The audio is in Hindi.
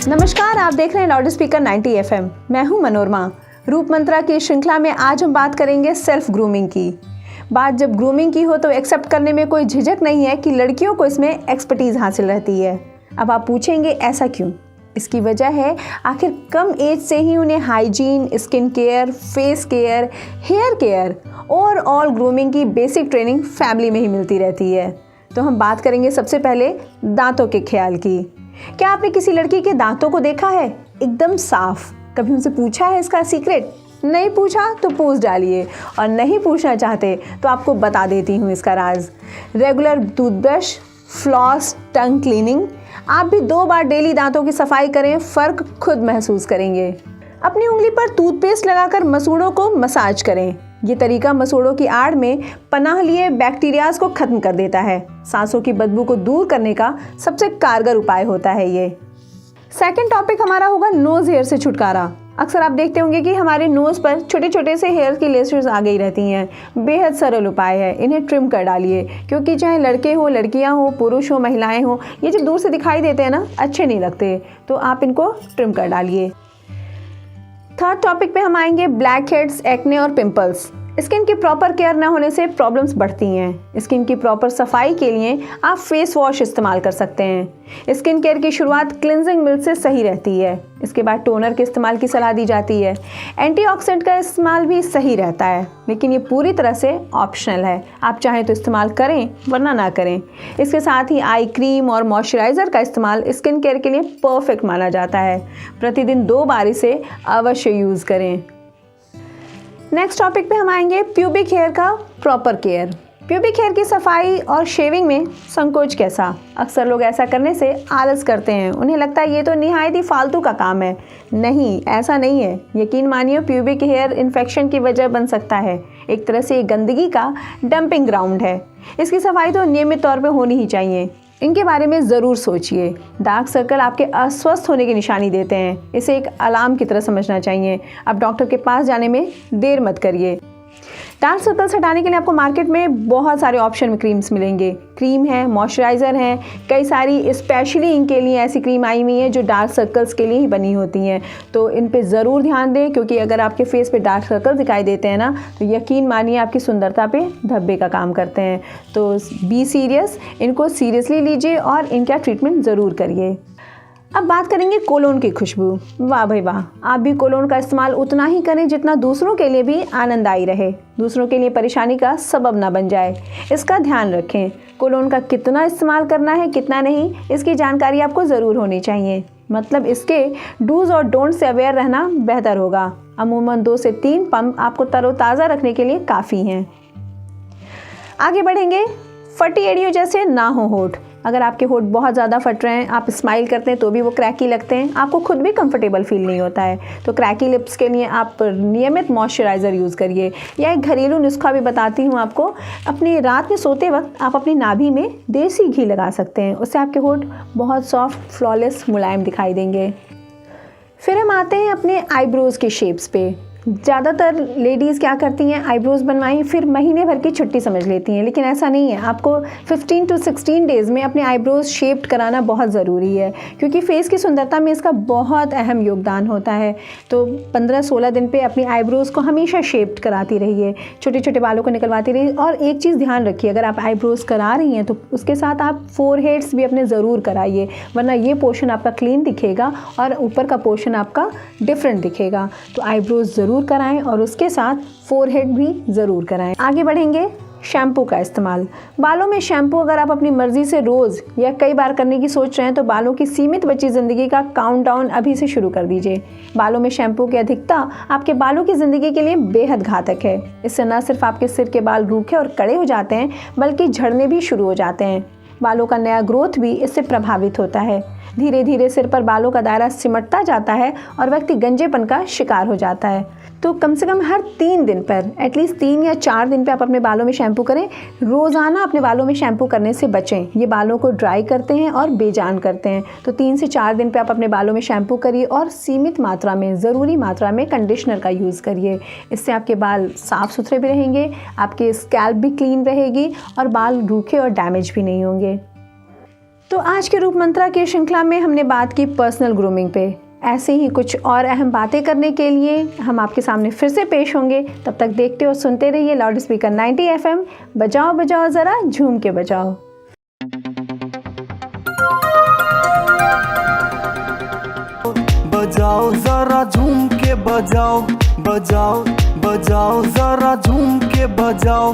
नमस्कार, आप देख रहे हैं लाउड स्पीकर 90 FM। मैं हूं मनोरमा। रूप मंत्रा की श्रृंखला में आज हम बात करेंगे सेल्फ ग्रूमिंग की। बात जब ग्रूमिंग की हो तो एक्सेप्ट करने में कोई झिझक नहीं है कि लड़कियों को इसमें एक्सपर्टीज हासिल रहती है। अब आप पूछेंगे ऐसा क्यों? इसकी वजह है आखिर कम एज से ही उन्हें hygiene, skin care, face care, hair care और ऑल ग्रूमिंग की बेसिक ट्रेनिंग फैमिली में ही मिलती रहती है। तो हम बात करेंगे सबसे पहले दांतों के ख्याल की। क्या आपने किसी लड़की के दांतों को देखा है एकदम साफ? कभी उनसे पूछा है इसका सीक्रेट? नहीं पूछा तो पूछ डालिए, और नहीं पूछना चाहते तो आपको बता देती हूँ इसका राज। Regular toothbrush, floss, tongue cleaning. आप भी 2 बार डेली दांतों की सफाई करें, फ़र्क खुद महसूस करेंगे। अपनी उंगली पर टूथपेस्ट लगाकर मसूड़ों को मसाज करें। ये तरीका मसूड़ों की आड़ में पनाह लिए बैक्टीरियाज को खत्म कर देता है। सांसों की बदबू को दूर करने का सबसे कारगर उपाय होता है ये। सेकंड टॉपिक हमारा होगा नोज हेयर से छुटकारा। अक्सर आप देखते होंगे कि हमारे नोज पर छोटे छोटे से हेयर की लेसेस आ गई रहती हैं। बेहद सरल उपाय है, इन्हें ट्रिम कर डालिए, क्योंकि चाहे लड़के हो, लड़कियां हो, पुरुष हो, महिलाएं हो, ये जब दूर से दिखाई देते हैं ना, अच्छे नहीं लगते, तो आप इनको ट्रिम कर डालिए। थर्ड टॉपिक पे हम आएंगे ब्लैक हेड्स, एक्ने और पिंपल्स। स्किन की प्रॉपर केयर न होने से प्रॉब्लम्स बढ़ती हैं। स्किन की प्रॉपर सफाई के लिए आप फेस वॉश इस्तेमाल कर सकते हैं। स्किन केयर की शुरुआत क्लिनजिंग मिल्क से सही रहती है। इसके बाद टोनर के इस्तेमाल की सलाह दी जाती है। एंटीऑक्सीडेंट का इस्तेमाल भी सही रहता है, लेकिन ये पूरी तरह से ऑप्शनल है। आप चाहें तो इस्तेमाल करें, वरना ना करें। इसके साथ ही आई क्रीम और मॉइस्चराइज़र का इस्तेमाल स्किन केयर के लिए परफेक्ट माना जाता है। प्रतिदिन 2 बार इसे अवश्य यूज़ करें। नेक्स्ट टॉपिक पे हम आएंगे प्यूबिक हेयर का प्रॉपर केयर। प्यूबिक हेयर की सफाई और शेविंग में संकोच कैसा? अक्सर लोग ऐसा करने से आलस करते हैं। उन्हें लगता है ये तो निहायत ही फालतू का काम है। नहीं, ऐसा नहीं है। यकीन मानिए, प्यूबिक हेयर इन्फेक्शन की वजह बन सकता है। एक तरह से गंदगी का डंपिंग ग्राउंड है। इसकी सफाई तो नियमित तौर पर होनी ही चाहिए। इनके बारे में ज़रूर सोचिए। डार्क सर्कल आपके अस्वस्थ होने की निशानी देते हैं। इसे एक अलार्म की तरह समझना चाहिए। अब डॉक्टर के पास जाने में देर मत करिए। डार्क सर्कल्स हटाने के लिए आपको मार्केट में बहुत सारे ऑप्शन में क्रीम्स मिलेंगे। क्रीम है, मॉइस्चराइज़र है, कई सारी स्पेशली इनके लिए ऐसी क्रीम आई हुई है जो डार्क सर्कल्स के लिए ही बनी होती हैं। तो इन पे ज़रूर ध्यान दें, क्योंकि अगर आपके फेस पे डार्क सर्कल दिखाई देते हैं ना, तो यकीन मानिए आपकी सुंदरता पे धब्बे का काम करते हैं। तो बी सीरियस, इनको सीरियसली लीजिए और इनका ट्रीटमेंट ज़रूर करिए। अब बात करेंगे कोलोन की खुशबू। वाह भाई वाह, आप भी कोलोन का इस्तेमाल उतना ही करें जितना दूसरों के लिए भी आनंददायी रहे, दूसरों के लिए परेशानी का सबब ना बन जाए। इसका ध्यान रखें। कोलोन का कितना इस्तेमाल करना है, कितना नहीं, इसकी जानकारी आपको ज़रूर होनी चाहिए। मतलब इसके डूज और डोंट से अवेयर रहना बेहतर होगा। अमूमन 2 से 3 पंप आपको तरोताज़ा रखने के लिए काफ़ी हैं। आगे बढ़ेंगे। फटी एड़ियों जैसे ना हो होठ। अगर आपके होठ बहुत ज़्यादा फट रहे हैं, आप स्माइल करते हैं तो भी वो क्रैकी लगते हैं, आपको खुद भी कंफर्टेबल फील नहीं होता है, तो क्रैकी लिप्स के लिए आप नियमित मॉइस्चराइज़र यूज़ करिए। या एक घरेलू नुस्खा भी बताती हूँ आपको। अपनी रात में सोते वक्त आप अपनी नाभि में देसी घी लगा सकते हैं। उससे आपके होठ बहुत सॉफ्ट, फ्लॉलेस, मुलायम दिखाई देंगे। फिर हम आते हैं अपने आईब्रोज़ के शेप्स पे। ज़्यादातर लेडीज़ क्या करती हैं, आईब्रोज़ बनवाई फिर महीने भर की छुट्टी समझ लेती हैं, लेकिन ऐसा नहीं है। आपको 15 to 16 डेज़ में अपने आईब्रोज़ शेप्ड कराना बहुत ज़रूरी है, क्योंकि फेस की सुंदरता में इसका बहुत अहम योगदान होता है। तो 15-16 दिन पे अपनी आईब्रोज़ को हमेशा शेप्ड कराती रहिए, छोटे छोटे बालों को निकलवाती रहिए। और एक चीज़ ध्यान रखिए, अगर आप आईब्रोज़ करा रही हैं तो उसके साथ आप फोरहेड्स भी अपने ज़रूर कराइए, वरना ये पोर्शन आपका क्लीन दिखेगा और ऊपर का पोर्शन आपका डिफरेंट दिखेगा। तो आईब्रोज़ ज़रूर कराएं और उसके साथ फोरहेड भी ज़रूर कराएं। आगे बढ़ेंगे। शैम्पू का इस्तेमाल। बालों में शैम्पू अगर आप अपनी मर्ज़ी से रोज़ या कई बार करने की सोच रहे हैं, तो बालों की सीमित बची ज़िंदगी का काउंटडाउन अभी से शुरू कर दीजिए। बालों में शैम्पू की अधिकता आपके बालों की ज़िंदगी के लिए बेहद घातक है। इससे न सिर्फ आपके सिर के बाल रूखे और कड़े हो जाते हैं, बल्कि झड़ने भी शुरू हो जाते हैं। बालों का नया ग्रोथ भी इससे प्रभावित होता है। धीरे धीरे सिर पर बालों का दायरा सिमटता जाता है और व्यक्ति गंजेपन का शिकार हो जाता है। तो कम से कम हर 3 दिन पर, एटलीस्ट 3 या 4 दिन पे आप अपने बालों में शैम्पू करें। रोज़ाना अपने बालों में शैम्पू करने से बचें। ये बालों को ड्राई करते हैं और बेजान करते हैं। तो 3 से 4 दिन पे आप अपने बालों में शैम्पू करिए और सीमित मात्रा में, ज़रूरी मात्रा में कंडीशनर का यूज़ करिए। इससे आपके बाल साफ़ सुथरे भी रहेंगे, आपके स्कैल्प भी क्लीन रहेगी और बाल रूखे और डैमेज भी नहीं होंगे। तो आज के रूप मंत्रा की श्रृंखला में हमने बात की पर्सनल ग्रूमिंग पे। ऐसे ही कुछ और अहम बातें करने के लिए हम आपके सामने फिर से पेश होंगे। तब तक देखते और सुनते रहिए लाउड स्पीकर 90 FM। बजाओ बजाओ ज़रा झूम के बजाओ। बजाओ जरा झूम के बजाओ, बजाओ बजाओ जरा झूम के बजाओ।